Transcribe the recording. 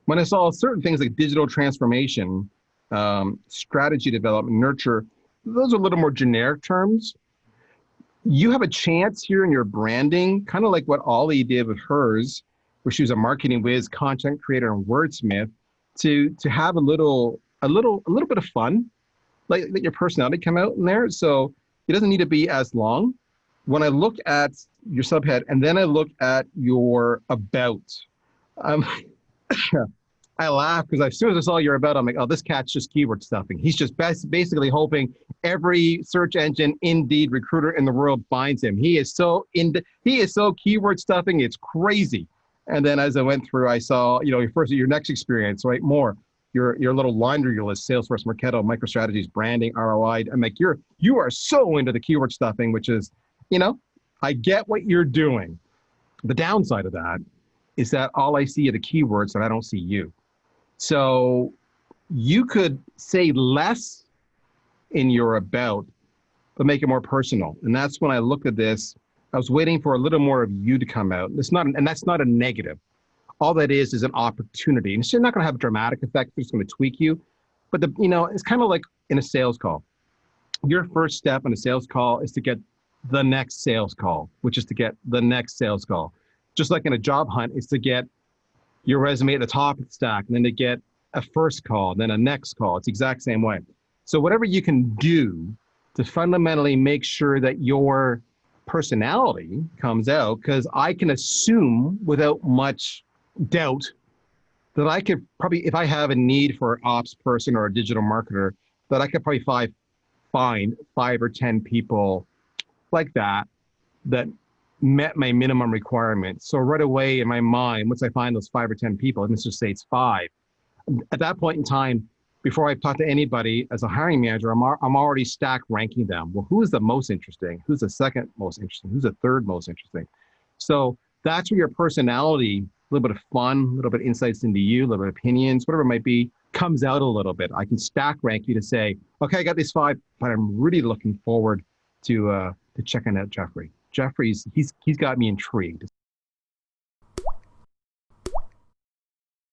when I saw certain things like digital transformation, strategy development, nurture, those are a little more generic terms. You have a chance here in your branding, kind of like what Ollie did with hers, where she was a marketing whiz, content creator, and wordsmith, to have a little bit of fun, like let your personality come out in there. So it doesn't need to be as long. When I look at your subhead and then I look at your about, um, I laugh because as soon as I saw your about, I'm like, oh, this cat's just keyword stuffing. He's just basically hoping every search engine, Indeed recruiter in the world finds him. He is so keyword stuffing. It's crazy. And then as I went through, I saw, your next experience, right? More your little laundry list: Salesforce, Marketo, MicroStrategies, branding, ROI. I'm like, you are so into the keyword stuffing, which is, I get what you're doing. The downside of that is that all I see are the keywords and I don't see you. So you could say less in your about, but make it more personal. And that's when I looked at this. I was waiting for a little more of you to come out. And that's not a negative. All that is an opportunity. And it's not going to have a dramatic effect. It's going to tweak you. But it's kind of like in a sales call. Your first step in a sales call is to get the next sales call, which is to get the next sales call. Just like in a job hunt, it's to get your resume at the top of the stack, and then to get a first call, then a next call. It's the exact same way. So whatever you can do to fundamentally make sure that your personality comes out, because I can assume without much doubt that I could probably, if I have a need for an ops person or a digital marketer, that I could probably find 5 or 10 people like that met my minimum requirements. So right away in my mind, once I find those 5 or 10 people, let's just say it's 5, at that point in time, before I talk to anybody as a hiring manager, I'm already stack ranking them. Well, who is the most interesting? Who's the second most interesting? Who's the third most interesting? So that's where your personality, a little bit of fun, a little bit of insights into you, a little bit of opinions, whatever it might be, comes out a little bit. I can stack rank you to say, okay, I got these 5, but I'm really looking forward to checking out Jeffrey. Jeffrey's, he's got me intrigued.